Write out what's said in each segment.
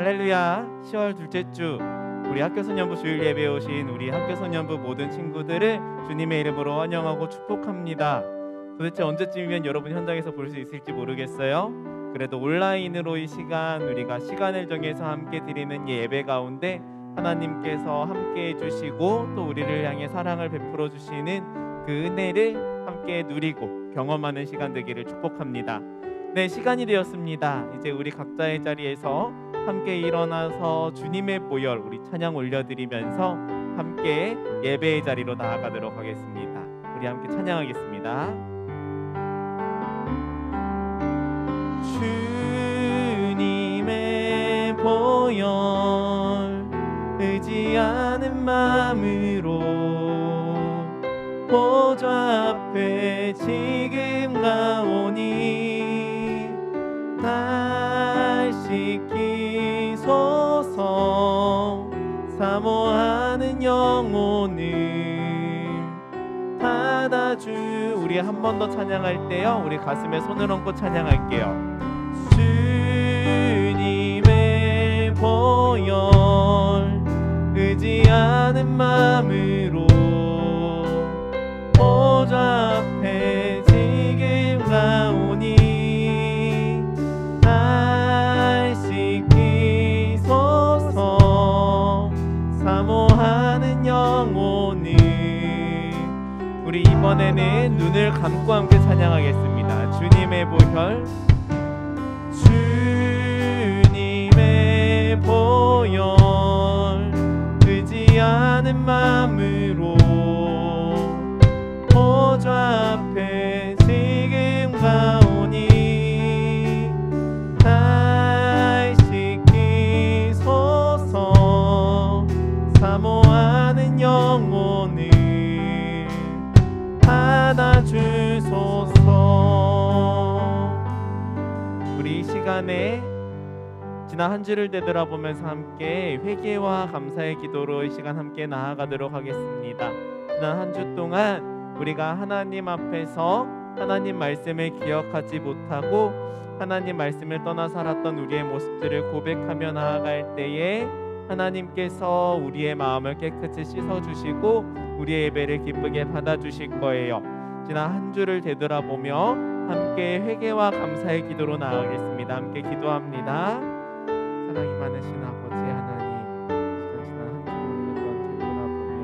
할렐루야. 10월 둘째 주 우리 학교소년부 주일 예배에 오신 우리 학교소년부 모든 친구들을 주님의 이름으로 환영하고 축복합니다. 도대체 언제쯤이면 여러분 현장에서 볼 수 있을지 모르겠어요. 그래도 온라인으로 이 시간 우리가 시간을 정해서 함께 드리는 예배 가운데 하나님께서 함께 해주시고 또 우리를 향해 사랑을 베풀어 주시는 그 은혜를 함께 누리고 경험하는 시간 되기를 축복합니다. 네, 시간이 되었습니다. 이제 우리 각자의 자리에서 함께 일어나서 주님의 보혈 우리 찬양 올려드리면서 함께 예배의 자리로 나아가도록 하겠습니다. 우리 함께 찬양하겠습니다. 주님의 보혈 의지하는 마음으로 보좌 앞에 지금 가오니 날 씻기소서. 사모하는 영혼을 받아주. 우리 한 번 더 찬양할 때요 우리 가슴에 손을 얹고 찬양할게요. 주님의 보혈 의지하는 마음으로 보좌 앞에 지금 가오니 날 씻기소서. 사모하는 영혼을. 우리 이번에는 눈을 감고 함께 찬양하겠습니다. 주님의 보혈. 주님의 보혈 의지하는 마음으로 보좌 앞에 지금 가오니 날 씻기소서. 사모하는 영혼을 받아주소서. 우리 이 시간에 지난 한 주를 되돌아보면서 함께 회개와 감사의 기도로 이 시간 함께 나아가도록 하겠습니다. 지난 한 주 동안 우리가 하나님 앞에서 하나님 말씀을 기억하지 못하고 하나님 말씀을 떠나 살았던 우리의 모습들을 고백하며 나아갈 때에 하나님께서 우리의 마음을 깨끗이 씻어주시고 우리의 예배를 기쁘게 받아주실 거예요. 지난 한 주를 되돌아보며 함께 회개와 감사의 기도로 나아가겠습니다. 함께 기도합니다. 사랑이 많으신 아버지 하나님, 지난 한 주를 우리가 되돌아보며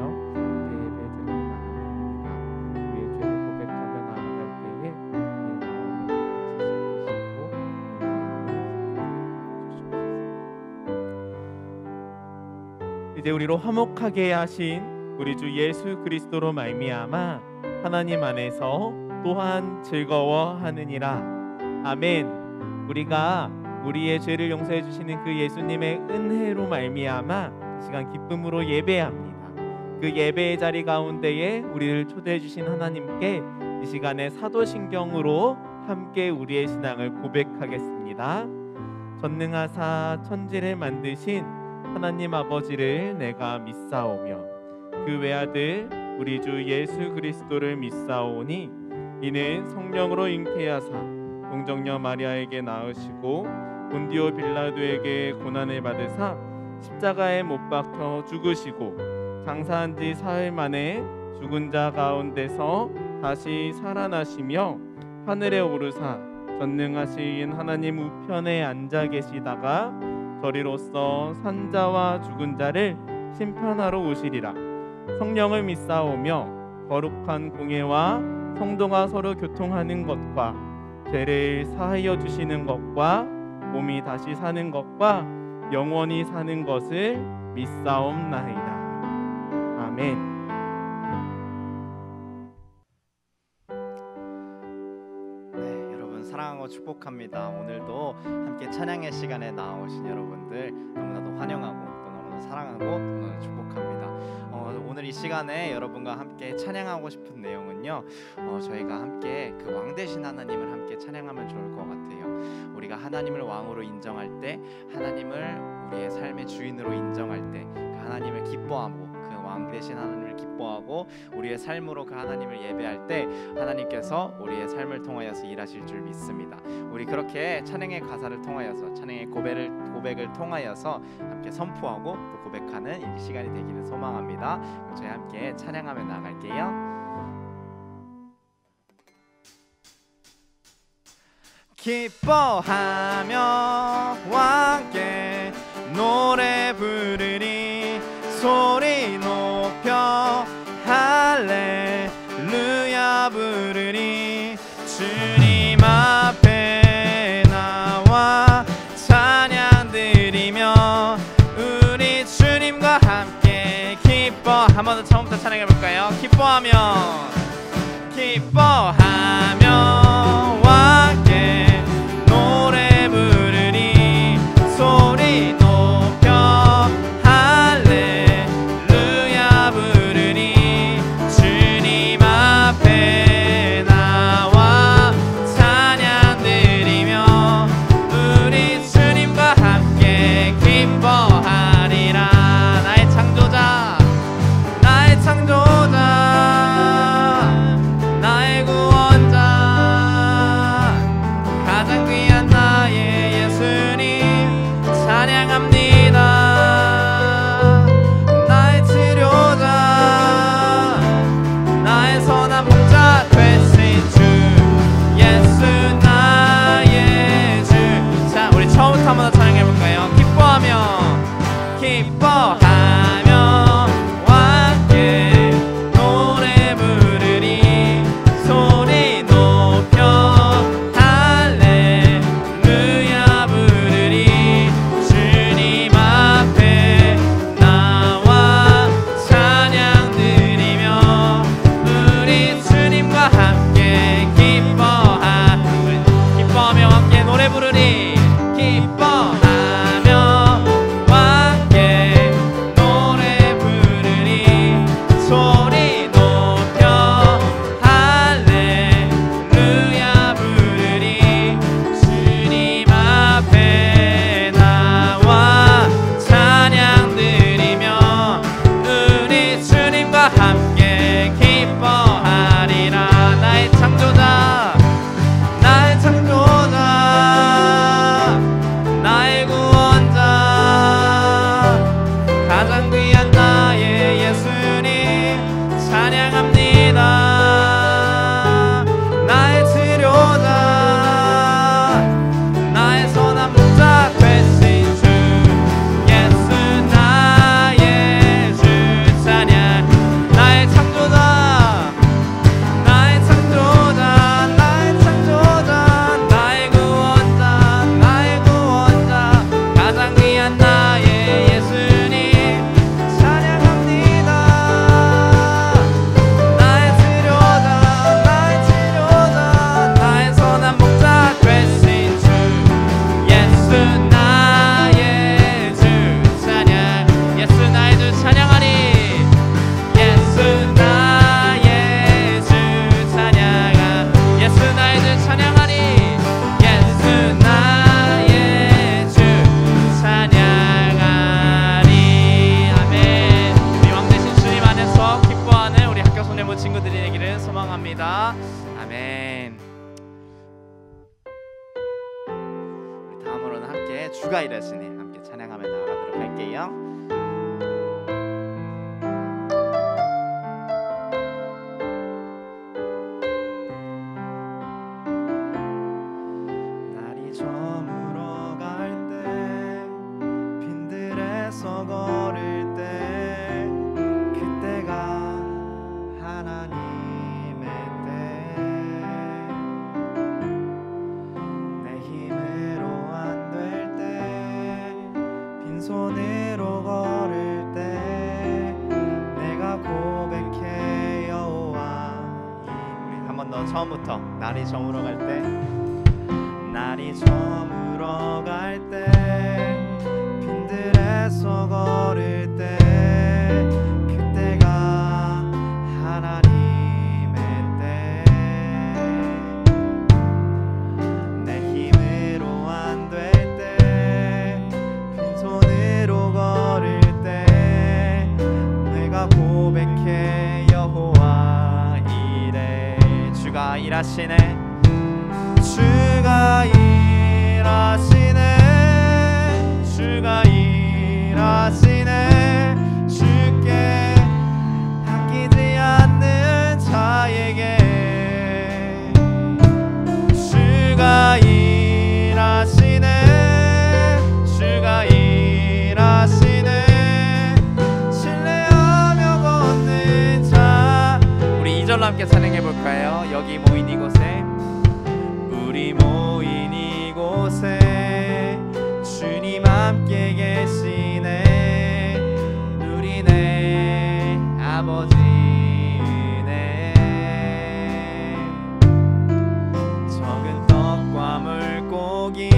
우리의 예배를 나아갑니다. 우리의 죄를 고백하며 나아갈 때에 이제 우리로 화목하게 하신 우리 주 예수 그리스도로 말미암아 하나님 안에서 또한 즐거워하느니라. 아멘. 우리가 우리의 죄를 용서해 주시는 그 예수님의 은혜로 말미암아 이 시간 기쁨으로 예배합니다. 그 예배의 자리 가운데에 우리를 초대해 주신 하나님께 이 시간에 사도신경으로 함께 우리의 신앙을 고백하겠습니다. 전능하사 천지를 만드신 하나님 아버지를 내가 믿사오며 그 외아들 우리 주 예수 그리스도를 믿사오니 이는 성령으로 잉태하사 동정녀 마리아에게 낳으시고 본디오 빌라도에게 고난을 받으사 십자가에 못 박혀 죽으시고 장사한 지 사흘 만에 죽은 자 가운데서 다시 살아나시며 하늘에 오르사 전능하신 하나님 우편에 앉아 계시다가 저리로서 산자와 죽은 자를 심판하러 오시리라. 성령을 믿사오며 거룩한 공예와 성도가 서로 교통하는 것과 죄를 사하여 주시는 것과 몸이 다시 사는 것과 영원히 사는 것을 믿사옵나이다. 아멘. 네, 여러분 사랑하고 축복합니다. 오늘도 함께 찬양의 시간에 나오신 여러분들 너무나도 환영하고 또 너무나도 사랑하고 또 너무나도 축복합니다. 오늘 이 시간에 여러분과 함께 찬양하고 싶은 내용은요, 저희가 함께 그 왕 되신 하나님을 함께 찬양하면 좋을 것 같아요. 우리가 하나님을 왕으로 인정할 때, 하나님을 우리의 삶의 주인으로 인정할 때, 그 하나님을 기뻐하고 그 왕 되신 하나님을 기뻐하고 우리의 삶으로 그 하나님을 예배할 때 하나님께서 우리의 삶을 통하여서 일하실 줄 믿습니다. 우리 그렇게 찬양의 가사를 통하여서 찬양의 고백을 통하여서 함께 선포하고 또 고백하는 이 시간이 되기를 소망합니다. 그럼 저희 함께 찬양하며 나아갈게요. 기뻐하며 함께 노래 부르리 소리 높여 할렐루야 부르리 주님 앞에 나와 찬양 드리며 우리 주님과 함께 기뻐 한 번 더 처음부터 찬양해 볼까요? 기뻐하며 함께 노래 부르리 소리 높여 할렐루야 부르리 주님 앞에 나와 찬양 드리며 우리 주님과 함께 기뻐하리라. 나의 창조자 나의 구원자 가장 귀한 나의 예수님 찬양합니다. 나의 치료자 나의 선한 목자 되신 주 예수 나의 주. 자 우리 처음부터 한번 더 찬양해볼까요? 기뻐하며 함께 노래 부르리 소리 높여 할렐루야 부르리 주님 앞에 나와 찬양 드리며 우리 주님과 함께 기뻐하며 함께 노래 부르리 기뻐하며 함께 노래 부르리 소리 높여 할렐루야 부르리 주님 앞에 나와 찬양 드리며 우리 주님과 함께 기뻐하리라. 나의 창조자 나의 구원자 가장 귀한 나의 예수님 찬양합니다. 나의 치료자 나의 선한 목자 되신 주 예수 나의 주 찬양. 나의 창조자 나의 구원자 가장 귀한 나의 예수님 찬양합니다. 나의 치료자 나의 선한 목자 되신 주 예수 나의 주 찬양. 예수 나의 주 찬양하리 예수 나의 주 찬양하 예수 나의 주 찬양하리 예수 나의 주 찬양하리. 아멘. 우리 왕 되신 주님 안에서 기뻐하는 우리 학교 소년부 친구들이 되기를 소망합니다. 아멘. 우리 다음으로는 함께 주가 일하시네 함께 찬양하며 나아가도록 할게요. 날이 저물어 갈 때 빈들에서 걸을 때 그때가 하나님의 때 내 힘으로 안 될 때 빈손으로 걸을 때 내가 고백해 여호와. 우리 한 번 더 처음부터. 날이 저물어 갈 때 빈들에서 걸을 때 그때가 하나님의 때 내 힘으로 안 될 때 빈손으로 걸을 때 내가 주가 일하시네 주가 일하시네 주가 일하시네 주께 아끼지 않는 자에게 주가 일하시네 주가 일하시네 신뢰하며 걷는 자 우리 2절로 함께 찬양해 볼까요? 여기 모인 이곳에 우리 모인 이곳에 주님 함께 계시네 누리네 아버지네 적은 떡과 물고기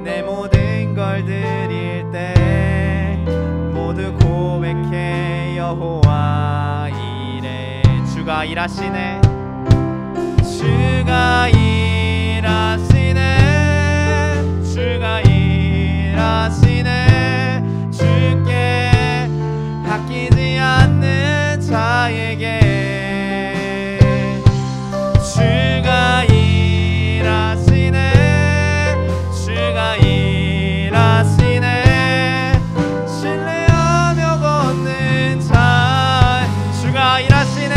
내 모든 걸 드릴 때 모두 고백해 여호와 이래 주가 일하시네 주가 일하시네 주가 일하시네 주께 아끼지 않는 자에게 주가 일하시네 주가 일하시네 신뢰하며 걷는 자 주가 일하시네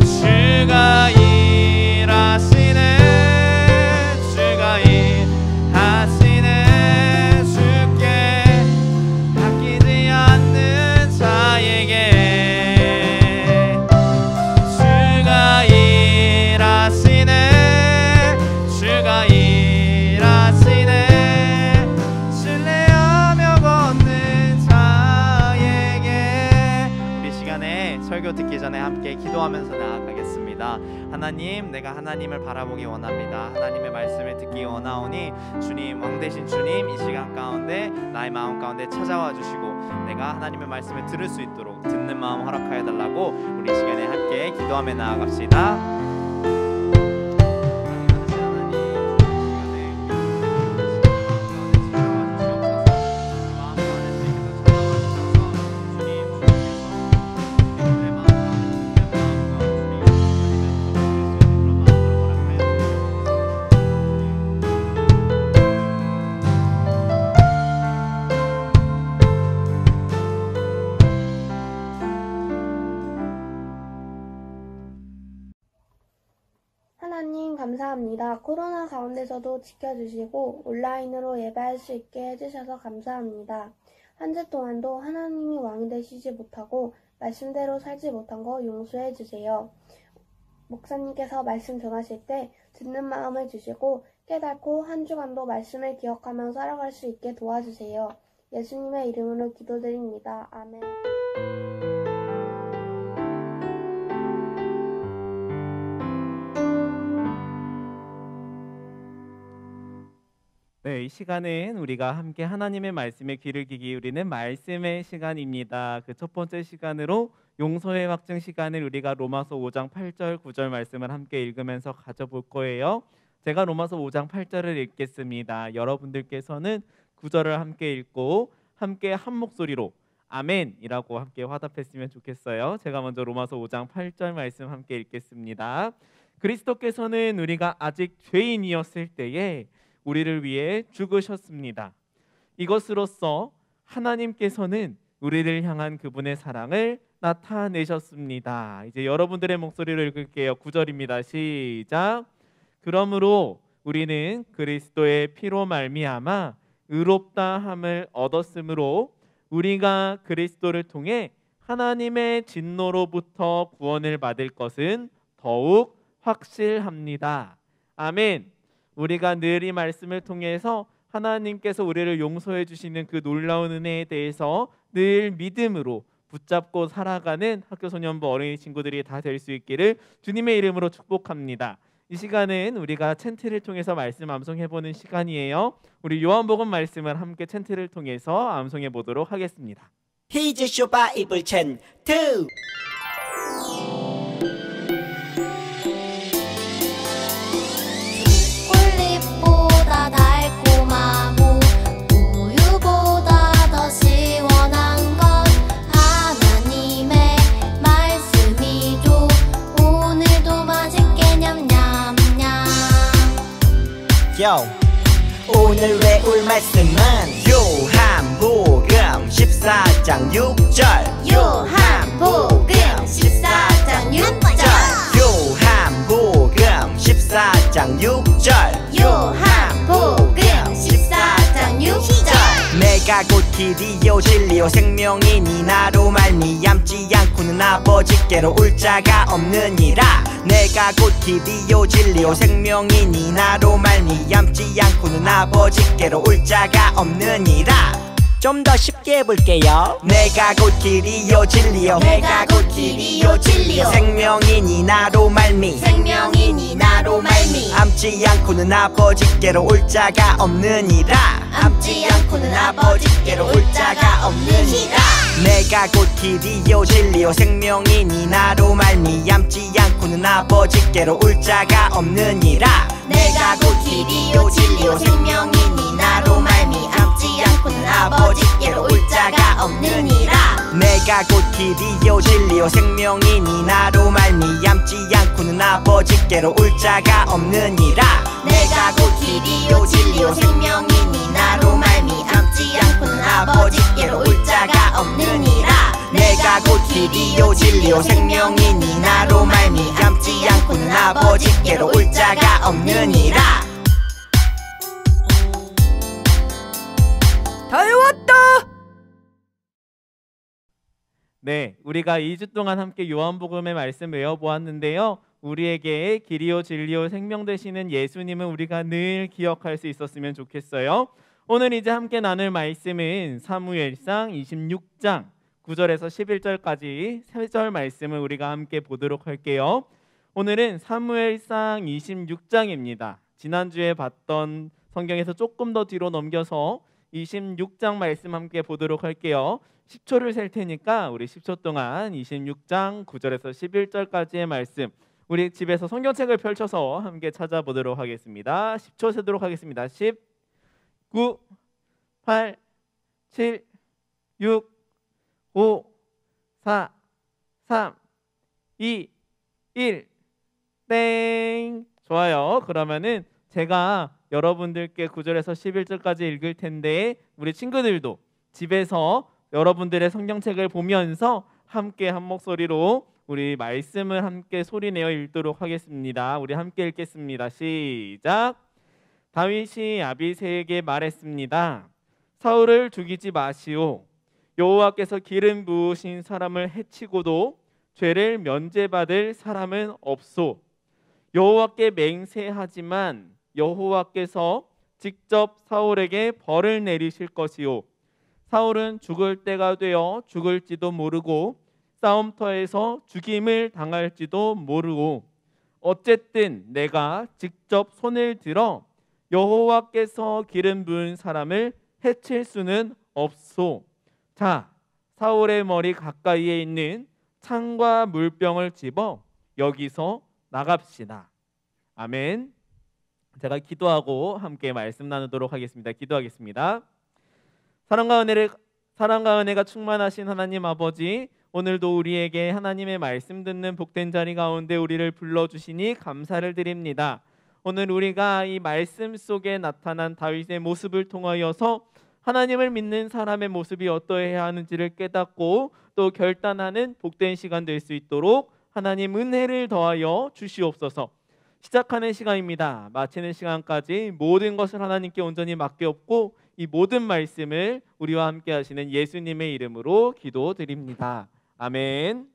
주가 일하시네 주가 일하시네 주께 아끼지 않는 자에게 주가 일하시네 주가 일하시네 신뢰하며 걷는 자에게 우리 시간에 설교 듣기 전에 함께 기도하면서 나아가겠습니다. 하나님 내가 하나님을 바라보기 원합니다. 하나님의 말씀을 듣기 원하오니 주님 왕 되신 주님 이 시간 가운데 나의 마음 가운데 찾아와 주시고 내가 하나님의 말씀을 들을 수 있도록 듣는 마음 허락하여 달라고 우리 시간에 함께 기도하며 나아갑시다. 하나님 감사합니다. 코로나 가운데서도 지켜주시고 온라인으로 예배할 수 있게 해주셔서 감사합니다. 한 주 동안도 하나님이 왕이 되시지 못하고 말씀대로 살지 못한 거 용서해 주세요. 목사님께서 말씀 전하실 때 듣는 마음을 주시고 깨닫고 한 주간도 말씀을 기억하며 살아갈 수 있게 도와주세요. 예수님의 이름으로 기도드립니다. 아멘. 네, 이 시간은 우리가 함께 하나님의 말씀에 귀를 기울이는 말씀의 시간입니다. 그 첫 번째 시간으로 용서의 확증 시간을 우리가 로마서 5장 8절 9절 말씀을 함께 읽으면서 가져볼 거예요. 제가 로마서 5장 8절을 읽겠습니다. 여러분들께서는 9절을 함께 읽고 함께 한 목소리로 아멘이라고 함께 화답했으면 좋겠어요. 제가 먼저 로마서 5장 8절 말씀 함께 읽겠습니다. 그리스도께서는 우리가 아직 죄인이었을 때에 우리를 위해 죽으셨습니다. 이것으로써 하나님께서는 우리를 향한 그분의 사랑을 나타내셨습니다. 이제 여러분들의 목소리를 읽을게요. 9절입니다. 시작. 그러므로 우리는 그리스도의 피로 말미암아 의롭다 함을 얻었으므로 우리가 그리스도를 통해 하나님의 진노로부터 구원을 받을 것은 더욱 확실합니다. 아멘. 우리가 늘 이 말씀을 통해서 하나님께서 우리를 용서해 주시는 그 놀라운 은혜에 대해서 늘 믿음으로 붙잡고 살아가는 학교소년부 어린이 친구들이 다 될 수 있기를 주님의 이름으로 축복합니다. 이 시간은 우리가 챈트를 통해서 말씀 암송해보는 시간이에요. 우리 요한복음 말씀을 함께 챈트를 통해서 암송해 보도록 하겠습니다. 히즈쇼 바이블 챈트. 꿀잎보다 달콤하고 우유보다 더 시원한 건 하나님의 말씀이죠. 볼게요. 오늘 외울 말씀은 요한복음 14장 6절 요한복음 14장 6절 요한복음 14장 6절 요한복음 14장 6절 내가 곧 길이요 진리요 생명이니 나로 말미암지 않고는 아버지께로 올 자가 없느니라. 내가 곧 길이요 진리요 생명이니 나로 말미암지 않고는 아버지께로 올 자가 없느니라. 좀 더 쉽게 해볼게요. 내가 곧 길이요 진리요 내가 곧 길이요 진리요 생명이니 나로 생명이니 나로 암지 않고는 아버지께로 올 자가 없느니라. 암지 않고는 아버지께로 올 자가 없느니라. 내가 곧 길이요 진리요 생명이니 나로 말미암지 않고는 아버지께로 올 자가 없느니라. 내가 곧 길이요 진리요 생명이니 나로 말미암지 않고는 아버지께로 올 자가 없느니라. 내가 곧 길이요 진리요 생명이니 나로 말미암지 않고는 아버지께로 올 자가 없느니라. 내가 곧 길이요 진리요 생명이니 나로 말미암지 않고는 아버지께로 올 자가 없느니라. 내가 곧 길이요 진리요 생명이니 나로 말미암지 않고는 아버지께로 올 자가 없느니라. 다 외웠다. 네, 우리가 2주 동안 함께 요한복음의 말씀 외워보았는데요. 우리에게 길이요 진리요 생명 되시는 예수님은 우리가 늘 기억할 수 있었으면 좋겠어요. 오늘 이제 함께 나눌 말씀은 사무엘상 26장 9절에서 11절까지 3절 말씀을 우리가 함께 보도록 할게요. 오늘은 사무엘상 26장입니다. 지난주에 봤던 성경에서 조금 더 뒤로 넘겨서 26장 말씀 함께 보도록 할게요. 10초를 셀 테니까 우리 10초 동안 26장 9절에서 11절까지의 말씀 우리 집에서 성경책을 펼쳐서 함께 찾아보도록 하겠습니다. 10초 세도록 하겠습니다. 10, 9, 8, 7, 6, 5, 4, 3, 2, 1 땡. 좋아요. 그러면은 제가 여러분들께 9절에서 11절까지 읽을 텐데 우리 친구들도 집에서 여러분들의 성경책을 보면서 함께 한 목소리로 우리 말씀을 함께 소리내어 읽도록 하겠습니다. 우리 함께 읽겠습니다. 시작. 다윗이 아비새에게 말했습니다. 사울을 죽이지 마시오. 여호와께서 기름 부으신 사람을 해치고도 죄를 면제받을 사람은 없소. 여호와께 맹세하지만 여호와께서 직접 사울에게 벌을 내리실 것이요. 사울은 죽을 때가 되어 죽을지도 모르고 싸움터에서 죽임을 당할지도 모르고 어쨌든 내가 직접 손을 들어 여호와께서 기름 부은 사람을 해칠 수는 없소. 자, 사울의 머리 가까이에 있는 창과 물병을 집어 여기서 나갑시다. 아멘. 제가 기도하고 함께 말씀 나누도록 하겠습니다. 기도하겠습니다. 사랑과 은혜가 충만하신 하나님 아버지, 오늘도 우리에게 하나님의 말씀 듣는 복된 자리 가운데 우리를 불러주시니 감사를 드립니다. 오늘 우리가 이 말씀 속에 나타난 다윗의 모습을 통하여서 하나님을 믿는 사람의 모습이 어떠해야 하는지를 깨닫고 또 결단하는 복된 시간 될 수 있도록 하나님 은혜를 더하여 주시옵소서. 시작하는 시간입니다. 마치는 시간까지 모든 것을 하나님께 온전히 맡겨엎고 이 모든 말씀을 우리와 함께 하시는 예수님의 이름으로 기도드립니다. 아멘.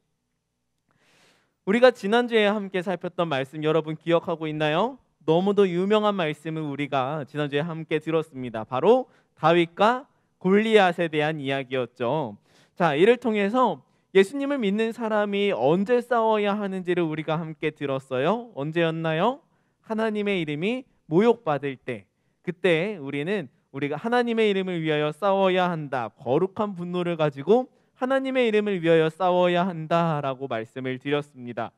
우리가 지난주에 함께 살폈던 말씀 여러분 기억하고 있나요? 너무도 유명한 말씀을 우리가 지난주에 함께 들었습니다. 바로 다윗과 골리앗에 대한 이야기였죠. 자, 이를 통해서 예수님을 믿는 사람이 언제 싸워야 하는지를 우리가 함께 들었어요. 언제였나요? 하나님의 이름이 모욕받을 때. 그때 우리가 하나님의 이름을 위하여 싸워야 한다. 거룩한 분노를 가지고 하나님의 이름을 위하여 싸워야 한다라고 말씀을 드렸습니다.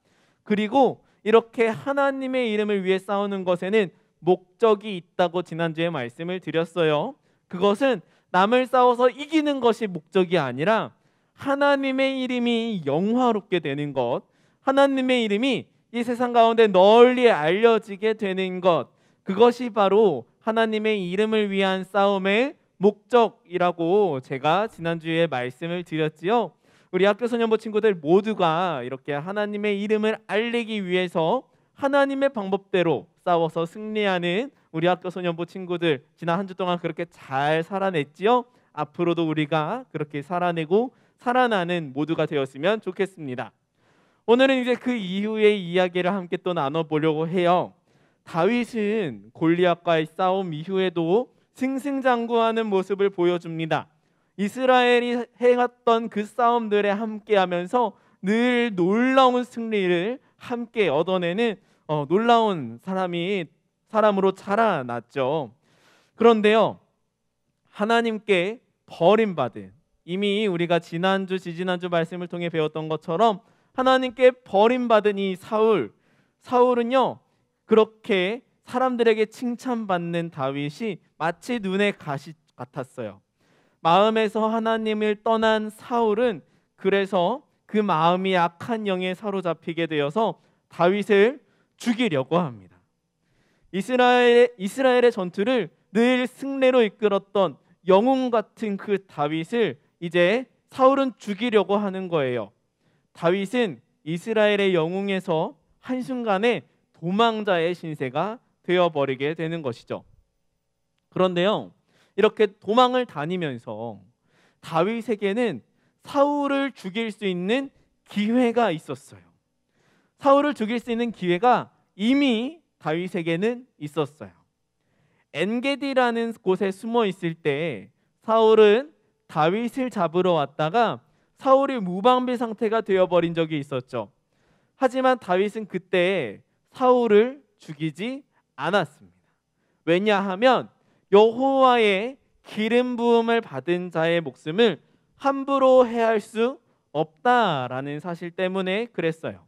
그리고 이렇게 하나님의 이름을 위해 싸우는 것에는 목적이 있다고 지난주에 말씀을 드렸어요. 그것은 남을 싸워서 이기는 것이 목적이 아니라 하나님의 이름이 영화롭게 되는 것, 하나님의 이름이 이 세상 가운데 널리 알려지게 되는 것, 그것이 바로 하나님의 이름을 위한 싸움의 목적이라고 제가 지난주에 말씀을 드렸지요. 우리 학교 소년부 친구들 모두가 이렇게 하나님의 이름을 알리기 위해서 하나님의 방법대로 싸워서 승리하는 우리 학교 소년부 친구들, 지난 한 주 동안 그렇게 잘 살아냈지요. 앞으로도 우리가 그렇게 살아내고 살아나는 모두가 되었으면 좋겠습니다. 오늘은 이제 그 이후의 이야기를 함께 또 나눠보려고 해요. 다윗은 골리앗과의 싸움 이후에도 승승장구하는 모습을 보여줍니다. 이스라엘이 해왔던 그 싸움들에 함께하면서 늘 놀라운 승리를 함께 얻어내는 놀라운 사람으로 자라났죠. 그런데요, 하나님께 버림받은, 이미 우리가 지난주 지지난주 말씀을 통해 배웠던 것처럼 하나님께 버림받은 이 사울은요, 그렇게 사람들에게 칭찬받는 다윗이 마치 눈의 가시 같았어요. 마음에서 하나님을 떠난 사울은 그래서 그 마음이 악한 영에 사로잡히게 되어서 다윗을 죽이려고 합니다. 이스라엘의 전투를 늘 승리로 이끌었던 영웅 같은 그 다윗을 이제 사울은 죽이려고 하는 거예요. 다윗은 이스라엘의 영웅에서 한순간에 도망자의 신세가 되어버리게 되는 것이죠. 그런데요, 이렇게 도망을 다니면서 다윗에게는 사울을 죽일 수 있는 기회가 있었어요. 사울을 죽일 수 있는 기회가 이미 다윗에게는 있었어요. 엔게디라는 곳에 숨어 있을 때 사울은 다윗을 잡으러 왔다가 사울이 무방비 상태가 되어버린 적이 있었죠. 하지만 다윗은 그때 사울을 죽이지 않았습니다. 왜냐하면 여호와의 기름 부음을 받은 자의 목숨을 함부로 해할 수 없다라는 사실 때문에 그랬어요.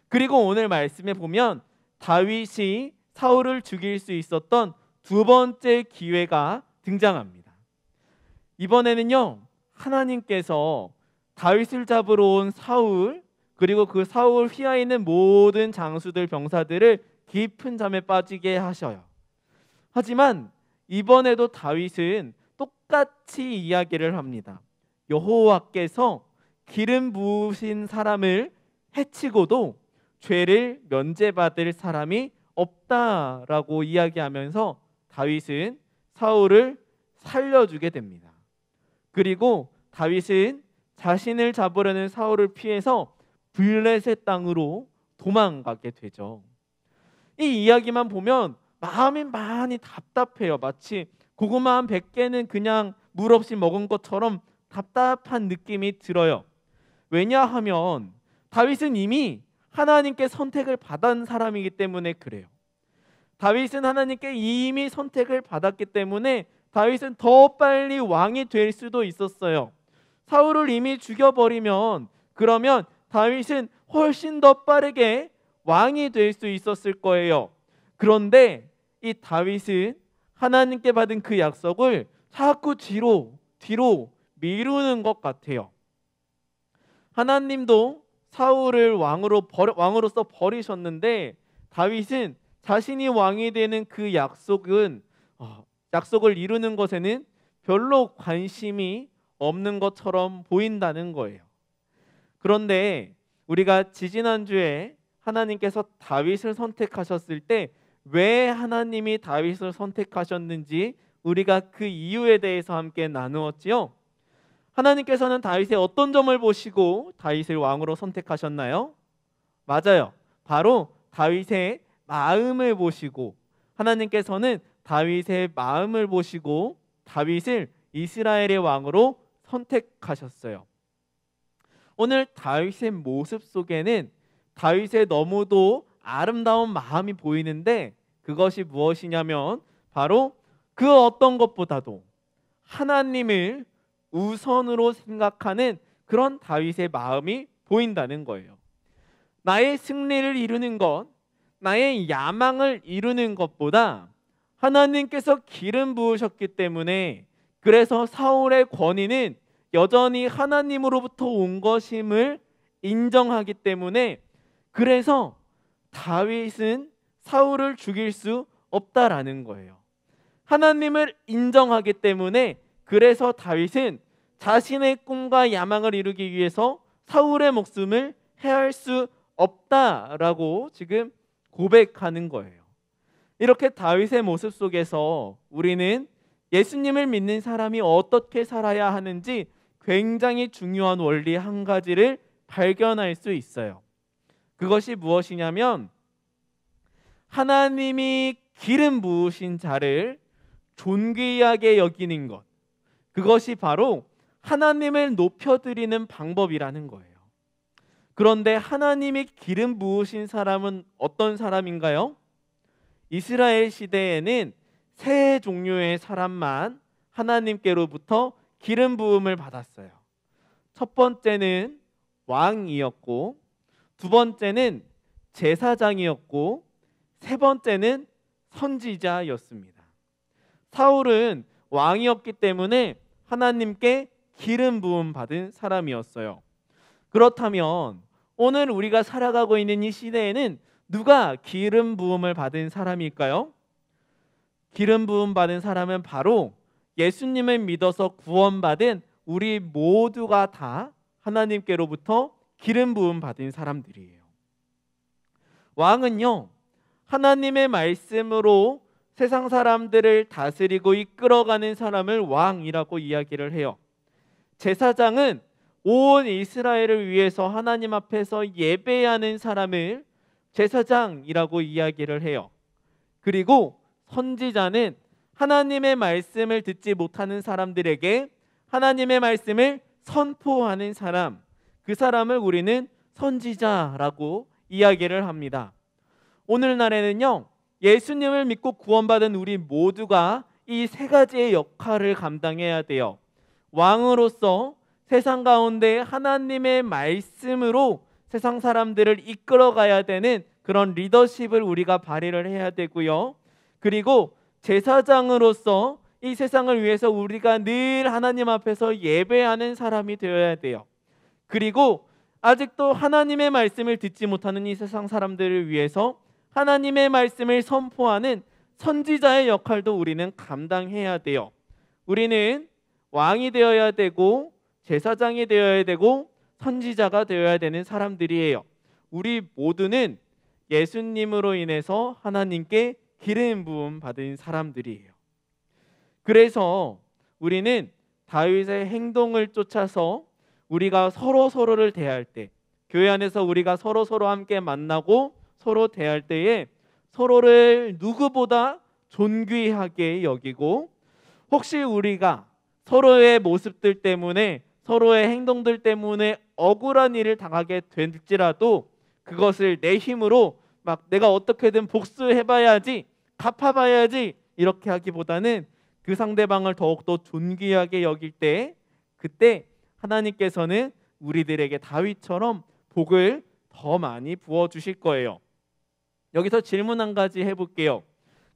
그리고 오늘 말씀에 보면 다윗이 사울을 죽일 수 있었던 두 번째 기회가 등장합니다. 이번에는요, 하나님께서 다윗을 잡으러 온 사울, 그리고 그 사울 휘하에 있는 모든 장수들 병사들을 깊은 잠에 빠지게 하셔요. 하지만 이번에도 다윗은 똑같이 이야기를 합니다. 여호와께서 기름 부으신 사람을 해치고도 죄를 면제받을 사람이 없다라고 이야기하면서 다윗은 사울을 살려주게 됩니다. 그리고 다윗은 자신을 잡으려는 사울을 피해서 블레셋 땅으로 도망가게 되죠. 이 이야기만 보면 마음이 많이 답답해요. 마치 고구마 한 100개는 그냥 물 없이 먹은 것처럼 답답한 느낌이 들어요. 왜냐하면 다윗은 이미 하나님께 선택을 받은 사람이기 때문에 그래요. 다윗은 하나님께 이미 선택을 받았기 때문에 다윗은 더 빨리 왕이 될 수도 있었어요. 사울을 이미 죽여버리면 그러면 다윗은 훨씬 더 빠르게 왕이 될 수 있었을 거예요. 그런데 이 다윗은 하나님께 받은 그 약속을 자꾸 뒤로 미루는 것 같아요. 하나님도 사울을 왕으로서 버리셨는데 다윗은 자신이 왕이 되는 그 약속을 이루는 것에는 별로 관심이 없는 것처럼 보인다는 거예요. 그런데 우리가 지지난주에 하나님께서 다윗을 선택하셨을 때 왜 하나님이 다윗을 선택하셨는지 우리가 그 이유에 대해서 함께 나누었지요. 하나님께서는 다윗의 어떤 점을 보시고 다윗을 왕으로 선택하셨나요? 맞아요. 바로 다윗의 마음을 보시고, 하나님께서는 다윗의 마음을 보시고 다윗을 이스라엘의 왕으로 선택하셨어요. 오늘 다윗의 모습 속에는 다윗의 너무도 아름다운 마음이 보이는데 그것이 무엇이냐면 바로 그 어떤 것보다도 하나님을 우선으로 생각하는 그런 다윗의 마음이 보인다는 거예요. 나의 승리를 이루는 것, 나의 야망을 이루는 것보다 하나님께서 기름 부으셨기 때문에, 그래서 사울의 권위는 여전히 하나님으로부터 온 것임을 인정하기 때문에, 그래서 다윗은 사울을 죽일 수 없다라는 거예요. 하나님을 인정하기 때문에 그래서 다윗은 자신의 꿈과 야망을 이루기 위해서 사울의 목숨을 해할 수 없다라고 지금 고백하는 거예요. 이렇게 다윗의 모습 속에서 우리는 예수님을 믿는 사람이 어떻게 살아야 하는지 굉장히 중요한 원리 한 가지를 발견할 수 있어요. 그것이 무엇이냐면 하나님이 기름 부으신 자를 존귀하게 여기는 것, 그것이 바로 하나님을 높여드리는 방법이라는 거예요. 그런데 하나님이 기름 부으신 사람은 어떤 사람인가요? 이스라엘 시대에는 세 종류의 사람만 하나님께로부터 기름 부음을 받았어요. 첫 번째는 왕이었고, 두 번째는 제사장이었고, 세 번째는 선지자였습니다. 사울은 왕이었기 때문에 하나님께 기름 부음 받은 사람이었어요. 그렇다면 오늘 우리가 살아가고 있는 이 시대에는 누가 기름 부음을 받은 사람일까요? 기름 부음 받은 사람은 바로 예수님을 믿어서 구원받은 우리 모두가 다 하나님께로부터 기름 부음 받은 사람들이에요. 왕은요, 하나님의 말씀으로 세상 사람들을 다스리고 이끌어가는 사람을 왕이라고 이야기를 해요. 제사장은 온 이스라엘을 위해서 하나님 앞에서 예배하는 사람을 제사장이라고 이야기를 해요. 그리고 선지자는 하나님의 말씀을 듣지 못하는 사람들에게 하나님의 말씀을 선포하는 사람, 그 사람을 우리는 선지자라고 이야기를 합니다. 오늘날에는요, 예수님을 믿고 구원받은 우리 모두가 이 세 가지의 역할을 감당해야 돼요. 왕으로서 세상 가운데 하나님의 말씀으로 세상 사람들을 이끌어가야 되는 그런 리더십을 우리가 발휘를 해야 되고요. 그리고 제사장으로서 이 세상을 위해서 우리가 늘 하나님 앞에서 예배하는 사람이 되어야 돼요. 그리고 아직도 하나님의 말씀을 듣지 못하는 이 세상 사람들을 위해서 하나님의 말씀을 선포하는 선지자의 역할도 우리는 감당해야 돼요. 우리는 왕이 되어야 되고 제사장이 되어야 되고 선지자가 되어야 되는 사람들이에요. 우리 모두는 예수님으로 인해서 하나님께 기름 부음 받은 사람들이에요. 그래서 우리는 다윗의 행동을 쫓아서 우리가 서로를 대할 때, 교회 안에서 우리가 서로 함께 만나고 서로 대할 때에 서로를 누구보다 존귀하게 여기고, 혹시 우리가 서로의 모습들 때문에 서로의 행동들 때문에 억울한 일을 당하게 될지라도 그것을 내 힘으로 막 내가 어떻게든 복수해봐야지, 갚아봐야지 이렇게 하기보다는 그 상대방을 더욱더 존귀하게 여길 때, 그때 하나님께서는 우리들에게 다윗처럼 복을 더 많이 부어주실 거예요. 여기서 질문 한 가지 해볼게요.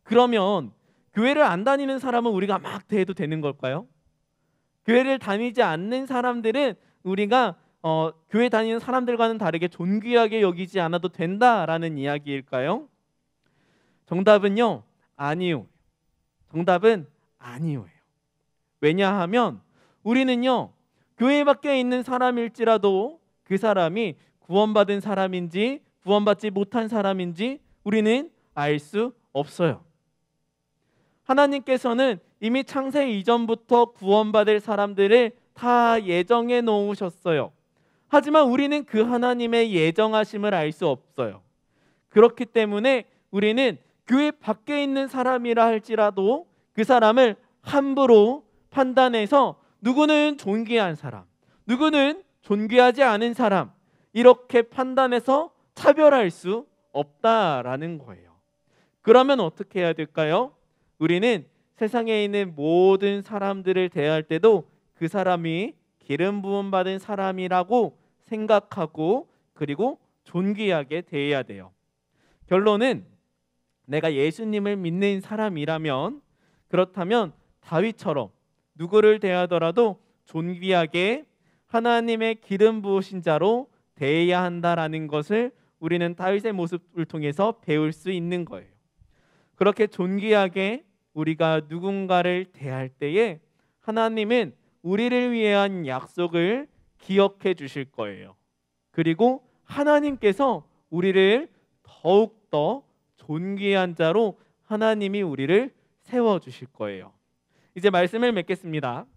그러면 교회를 안 다니는 사람은 우리가 막 대해도 되는 걸까요? 교회를 다니지 않는 사람들은 우리가 교회 다니는 사람들과는 다르게 존귀하게 여기지 않아도 된다라는 이야기일까요? 정답은요, 아니요. 정답은 아니요예요. 왜냐하면 우리는요, 교회 밖에 있는 사람일지라도 그 사람이 구원받은 사람인지 구원받지 못한 사람인지 우리는 알 수 없어요. 하나님께서는 이미 창세 이전부터 구원받을 사람들을 다 예정해 놓으셨어요. 하지만 우리는 그 하나님의 예정하심을 알 수 없어요. 그렇기 때문에 우리는 교회 밖에 있는 사람이라 할지라도 그 사람을 함부로 판단해서 누구는 존귀한 사람, 누구는 존귀하지 않은 사람, 이렇게 판단해서 차별할 수 없다라는 거예요. 그러면 어떻게 해야 될까요? 우리는 세상에 있는 모든 사람들을 대할 때도 그 사람이 기름 부음 받은 사람이라고 생각하고 그리고 존귀하게 대해야 돼요. 결론은 내가 예수님을 믿는 사람이라면, 그렇다면 다윗처럼 누구를 대하더라도 존귀하게 하나님의 기름 부으신 자로 대해야 한다라는 것을 우리는 다윗의 모습을 통해서 배울 수 있는 거예요. 그렇게 존귀하게 우리가 누군가를 대할 때에 하나님은 우리를 위한 약속을 기억해 주실 거예요. 그리고 하나님께서 우리를 더욱더 존귀한 자로 하나님이 우리를 세워 주실 거예요. 이제 말씀을 맺겠습니다.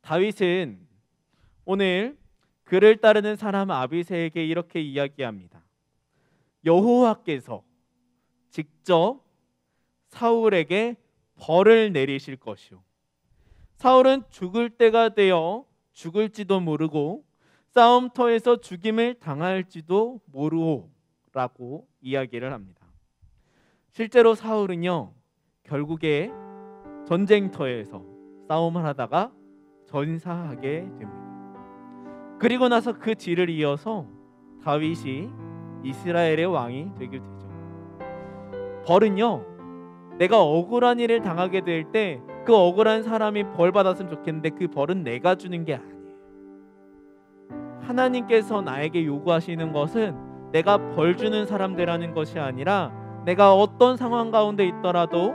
다윗은 오늘 그를 따르는 사람 아비새에게 이렇게 이야기합니다. 여호와께서 직접 사울에게 벌을 내리실 것이요, 사울은 죽을 때가 되어 죽을지도 모르고 싸움터에서 죽임을 당할지도 모르오라고 이야기를 합니다. 실제로 사울은요, 결국에 전쟁터에서 싸움을 하다가 전사하게 됩니다. 그리고 나서 그 뒤를 이어서 다윗이 이스라엘의 왕이 되게 되죠. 벌은요, 내가 억울한 일을 당하게 될 때 그 억울한 사람이 벌 받았으면 좋겠는데 그 벌은 내가 주는 게 아니에요. 하나님께서 나에게 요구하시는 것은 내가 벌 주는 사람 되라는 것이 아니라 내가 어떤 상황 가운데 있더라도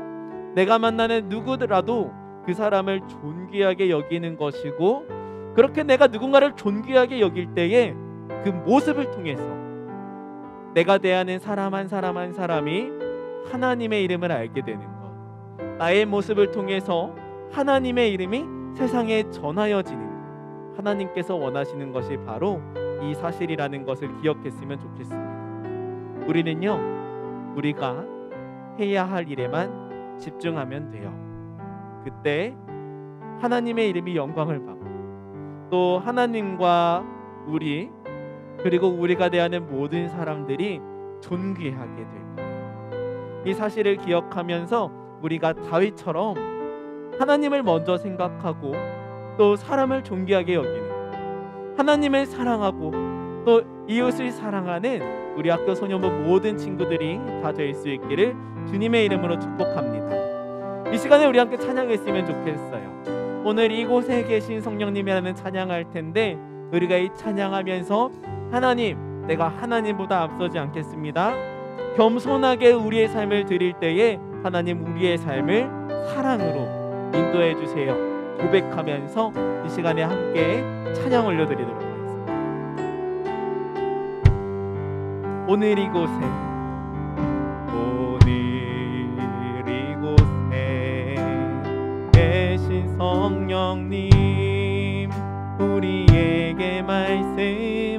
내가 만나는 누구더라도 그 사람을 존귀하게 여기는 것이고, 그렇게 내가 누군가를 존귀하게 여길 때에 그 모습을 통해서 내가 대하는 사람 한 사람 한 사람이 하나님의 이름을 알게 되는 것, 나의 모습을 통해서 하나님의 이름이 세상에 전하여지는 것, 하나님께서 원하시는 것이 바로 이 사실이라는 것을 기억했으면 좋겠습니다. 우리는요, 우리가 해야 할 일에만 집중하면 돼요. 그때 하나님의 이름이 영광을 받고 또 하나님과 우리, 그리고 우리가 대하는 모든 사람들이 존귀하게 될 거예요. 이 사실을 기억하면서 우리가 다윗처럼 하나님을 먼저 생각하고 또 사람을 존귀하게 여기는, 하나님을 사랑하고 또 이웃을 사랑하는 우리 학교 소년부 모든 친구들이 다 될 수 있기를 주님의 이름으로 축복합니다. 이 시간에 우리 함께 찬양했으면 좋겠어요. 오늘 이곳에 계신 성령님이라는 찬양할 텐데 우리가 이 찬양하면서 하나님, 내가 하나님보다 앞서지 않겠습니다. 겸손하게 우리의 삶을 드릴 때에 하나님, 우리의 삶을 사랑으로 인도해 주세요. 고백하면서 이 시간에 함께 찬양 올려드리도록 하겠습니다. 오늘 이곳에 계신 성령님, 우리에게 말씀하시고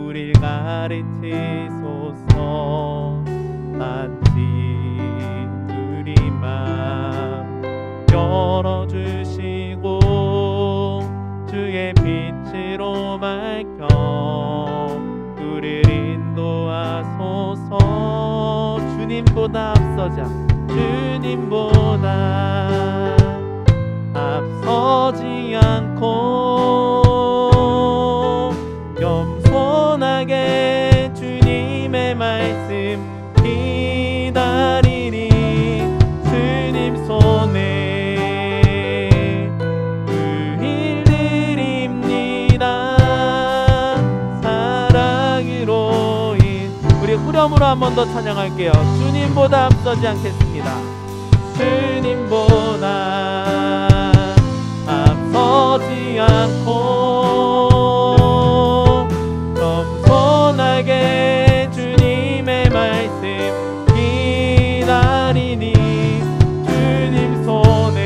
우리를 가르치소서. 우리 맘 열어주시고 주의 빛으로 밝혀 우리를 인도하소서. 주님보다 앞서자, 주님보다 앞서지 않고 겸손하게 주님의 말씀 기다리니 주님 손에 의일 드립니다. 사랑으로 우리 후렴으로 한 번 더 찬양할게요. 주님보다 앞서지 않겠습니다. 주님보다 앞서지 않고 겸손하게 주님의 말씀 기다리니 주님 손에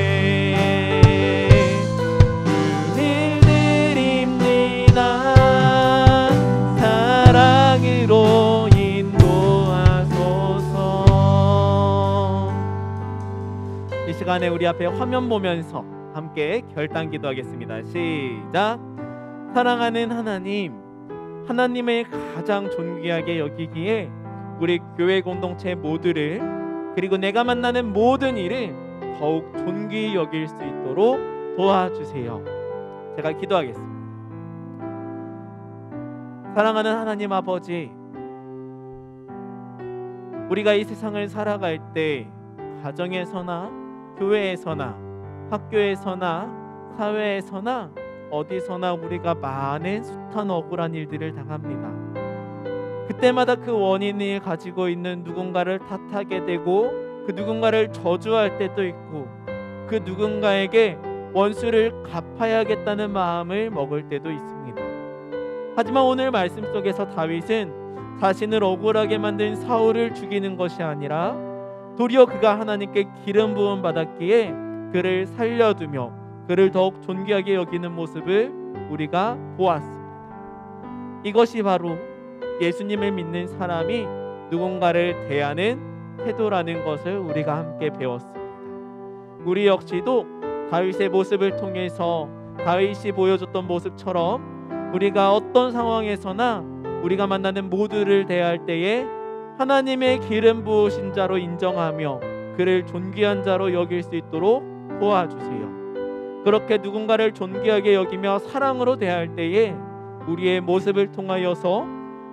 의일 드립니다. 사랑으로 인도하소서. 이 시간에 우리 앞에 화면 보면서 함께 결단 기도하겠습니다. 시작. 사랑하는 하나님, 하나님을 가장 존귀하게 여기기에 우리 교회 공동체 모두를, 그리고 내가 만나는 모든 일을 더욱 존귀히 여길 수 있도록 도와주세요. 제가 기도하겠습니다. 사랑하는 하나님 아버지, 우리가 이 세상을 살아갈 때 가정에서나 교회에서나 학교에서나 사회에서나 어디서나 우리가 많은 숱한 억울한 일들을 당합니다. 그때마다 그 원인을 가지고 있는 누군가를 탓하게 되고 그 누군가를 저주할 때도 있고 그 누군가에게 원수를 갚아야겠다는 마음을 먹을 때도 있습니다. 하지만 오늘 말씀 속에서 다윗은 자신을 억울하게 만든 사울을 죽이는 것이 아니라 도리어 그가 하나님께 기름 부음 받았기에 그를 살려두며 그를 더욱 존귀하게 여기는 모습을 우리가 보았습니다. 이것이 바로 예수님을 믿는 사람이 누군가를 대하는 태도라는 것을 우리가 함께 배웠습니다. 우리 역시도 다윗의 모습을 통해서 다윗이 보여줬던 모습처럼 우리가 어떤 상황에서나 우리가 만나는 모두를 대할 때에 하나님의 기름 부으신 자로 인정하며 그를 존귀한 자로 여길 수 있도록 도와주세요. 그렇게 누군가를 존귀하게 여기며 사랑으로 대할 때에 우리의 모습을 통하여서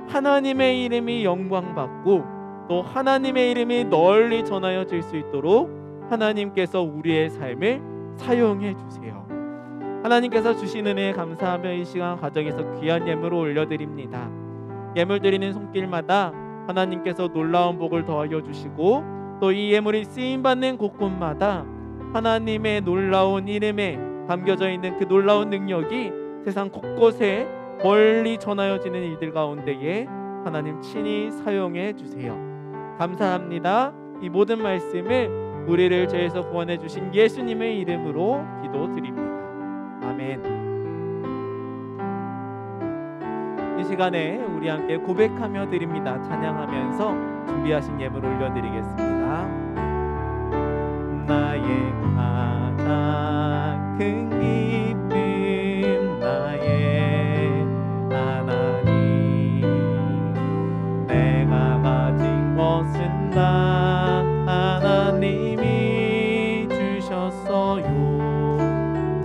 하나님의 이름이 영광받고 또 하나님의 이름이 널리 전하여질 수 있도록 하나님께서 우리의 삶을 사용해 주세요. 하나님께서 주신 은혜에 감사하며 이 시간 가정에서 귀한 예물을 올려드립니다. 예물 드리는 손길마다 하나님께서 놀라운 복을 더하여 주시고 또 이 예물이 쓰임받는 곳곳마다 하나님의 놀라운 이름에 담겨져 있는 그 놀라운 능력이 세상 곳곳에 멀리 전하여지는 일들 가운데에 하나님 친히 사용해 주세요. 감사합니다. 이 모든 말씀을 우리를 죄에서 구원해 주신 예수님의 이름으로 기도드립니다. 아멘. 이 시간에 우리 함께 고백하며 드립니다. 찬양하면서 준비하신 예물 올려드리겠습니다. 나의 가장 큰 기쁨 나의 하나님 내가 가진 것은 다 하나님이 주셨어요.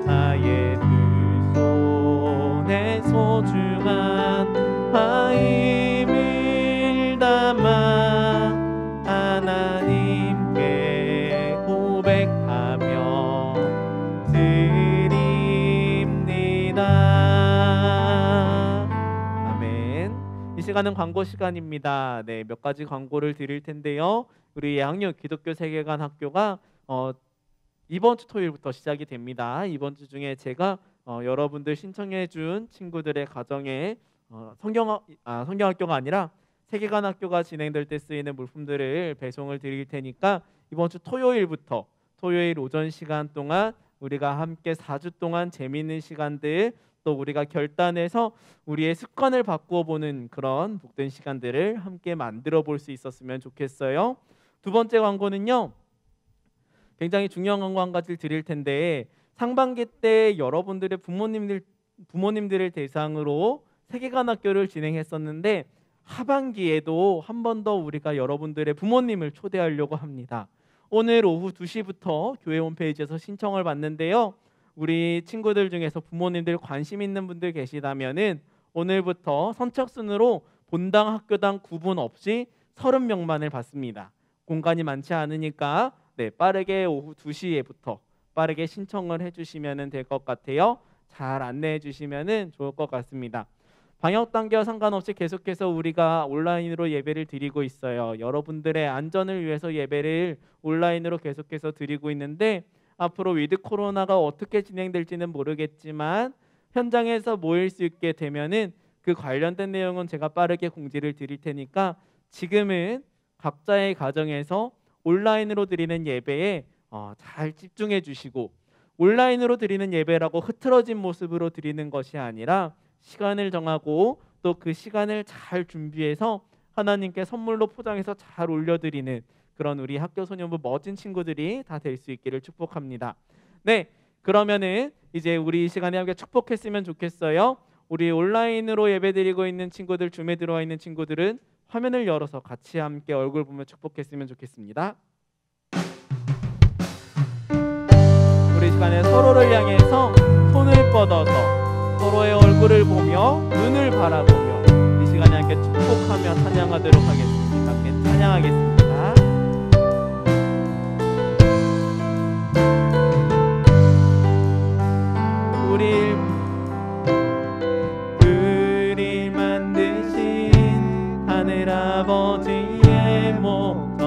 나의 두 손에 소중한 바임을 담아 하나님께 고백하며 드립니다. 아멘. 이 시간은 광고 시간입니다. 네, 몇 가지 광고를 드릴 텐데요. 우리 양육 기독교 세계관 학교가 이번 주 토요일부터 시작이 됩니다. 이번 주 중에 제가 여러분들 신청해 준 친구들의 가정에 성경학교가 아니라 세계관 학교가 진행될 때 쓰이는 물품들을 배송을 드릴 테니까 이번 주 토요일부터 토요일 오전 시간 동안 우리가 함께 4주 동안 재미있는 시간들 또 우리가 결단해서 우리의 습관을 바꾸어 보는 그런 복된 시간들을 함께 만들어 볼 수 있었으면 좋겠어요. 두 번째 광고는요. 굉장히 중요한 광고 한 가지를 드릴 텐데 상반기 때 여러분들의 부모님들을 대상으로 세계관 학교를 진행했었는데 하반기에도 한 번 더 우리가 여러분들의 부모님을 초대하려고 합니다. 오늘 오후 2시부터 교회 홈페이지에서 신청을 받는데요. 우리 친구들 중에서 부모님들 관심 있는 분들 계시다면은 오늘부터 선착순으로 본당 학교당 구분 없이 30명만을 받습니다. 공간이 많지 않으니까 빠르게 오후 2시에부터 빠르게 신청을 해주시면 될 것 같아요. 잘 안내해 주시면 좋을 것 같습니다. 방역 단계와 상관없이 계속해서 우리가 온라인으로 예배를 드리고 있어요. 여러분들의 안전을 위해서 예배를 온라인으로 계속해서 드리고 있는데 앞으로 위드 코로나가 어떻게 진행될지는 모르겠지만 현장에서 모일 수 있게 되면은 그 관련된 내용은 제가 빠르게 공지를 드릴 테니까 지금은 각자의 가정에서 온라인으로 드리는 예배에 잘 집중해 주시고 온라인으로 드리는 예배라고 흐트러진 모습으로 드리는 것이 아니라 시간을 정하고 또 그 시간을 잘 준비해서 하나님께 선물로 포장해서 잘 올려드리는 그런 우리 학교 소년부 멋진 친구들이 다 될 수 있기를 축복합니다. 네, 그러면은 이제 우리 이 시간에 함께 축복했으면 좋겠어요. 우리 온라인으로 예배드리고 있는 친구들, 줌에 들어와 있는 친구들은 화면을 열어서 같이 함께 얼굴 보며 축복했으면 좋겠습니다. 우리 시간에 서로를 향해서 손을 뻗어서 서로의 얼굴을 보며 눈을 바라보며 이 시간에 함께 축복하며 찬양하도록 하겠습니다. 함께 찬양하겠습니다. 우리 만드신 하늘 아버지의 목적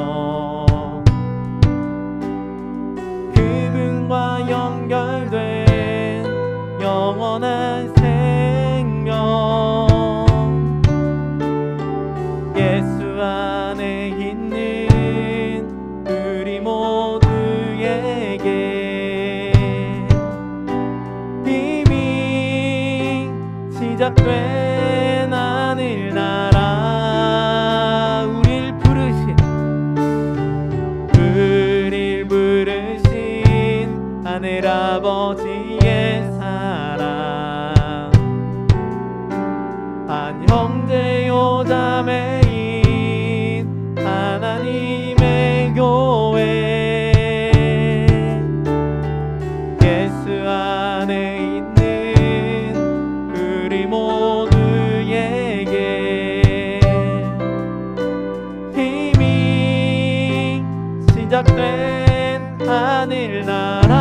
보좌매인 하나님의 교회 예수 안에 있는 우리 모두에게 이미 시작된 하늘나라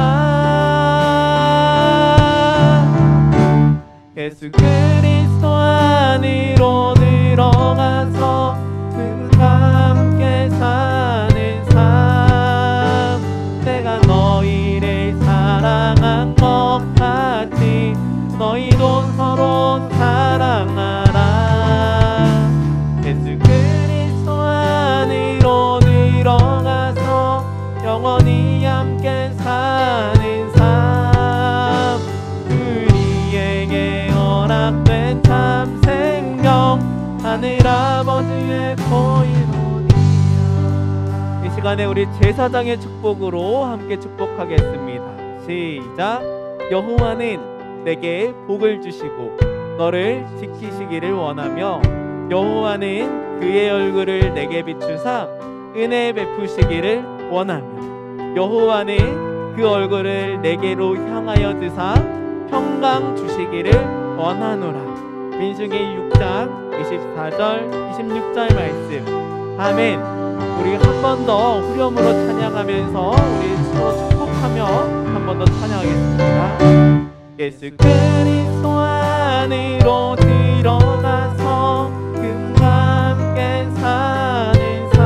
예수 그리스도 안으로 들어가서 그와 함께 사는 삶 내가 너희를 사랑한 것 같이 너희도 서로 사랑하라 예수 그리스도 안으로 들어가서 영원히 함께 사는 삶 우리에게 허락된 참 생명 하늘아버지의 보이노니와 이 시간에 우리 제사장의 축복으로 함께 축복하겠습니다. 시작. 여호와는 내게 복을 주시고 너를 지키시기를 원하며 여호와는 그의 얼굴을 내게 비추사 은혜 베푸시기를 원하며 여호와는 그 얼굴을 내게로 향하여 드사 평강 주시기를 원하노라. 민수기 6장 24절 26절 말씀. 아멘. 우리 한 번 더 후렴으로 찬양하면서 우리 서로 축복하며 한 번 더 찬양하겠습니다. 예수 그리스도 안으로 들어가서 그와 함께 사는 삶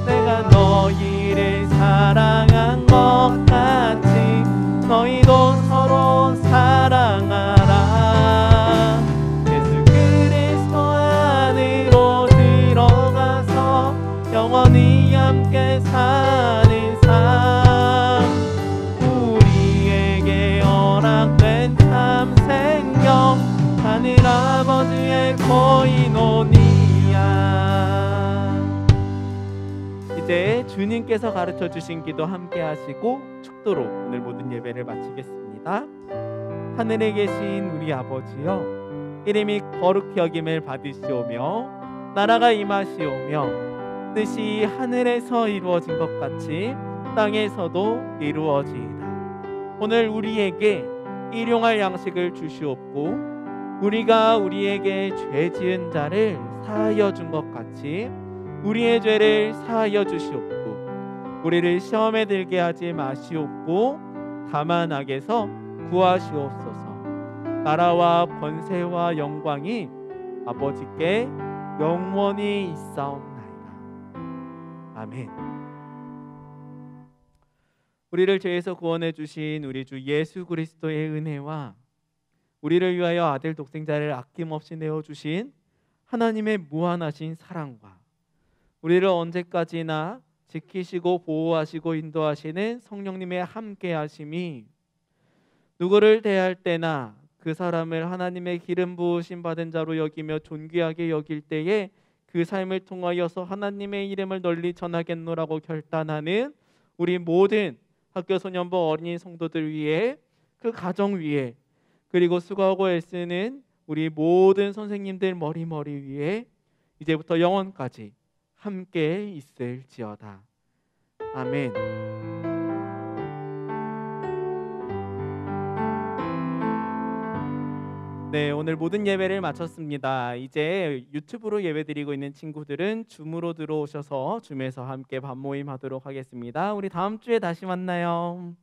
내가 너희를 사랑한 것 같이 너희도 서로 사랑하라 예수 그리스도 안으로 들어가서 영원히 함께 사는 삶 우리에게 허락된 참 생명 하늘아버지의 보이노니와 이제 주님께서 가르쳐 주신 기도 함께 하시고 축도로 오늘 모든 예배를 마치겠습니다. 하늘에 계신 우리 아버지여 이름이 거룩히 여김을 받으시오며 나라가 임하시오며 뜻이 하늘에서 이루어진 것 같이 땅에서도 이루어지이다. 오늘 우리에게 일용할 양식을 주시옵고 우리가 우리에게 죄 지은 자를 사하여 준 것 같이 우리의 죄를 사하여 주시옵고 우리를 시험에 들게 하지 마시옵고 다만 악에서 구하시옵소서. 나라와 권세와 영광이 아버지께 영원히 있사옵나이다. 아멘. 우리를 죄에서 구원해 주신 우리 주 예수 그리스도의 은혜와 우리를 위하여 아들 독생자를 아낌없이 내어주신 하나님의 무한하신 사랑과 우리를 언제까지나 지키시고 보호하시고 인도하시는 성령님의 함께하심이 누구를 대할 때나 그 사람을 하나님의 기름 부으심 받은 자로 여기며 존귀하게 여길 때에 그 삶을 통하여서 하나님의 이름을 널리 전하겠노라고 결단하는 우리 모든 학교소년부 어린이 성도들 위해 그 가정 위에 그리고 수고하고 애쓰는 우리 모든 선생님들 머리 위에 이제부터 영원까지 함께 있을지어다. 아멘. 네, 오늘 모든 예배를 마쳤습니다. 이제 유튜브로 예배드리고 있는 친구들은 줌으로 들어오셔서 줌에서 함께 밤 모임 하도록 하겠습니다. 우리 다음 주에 다시 만나요.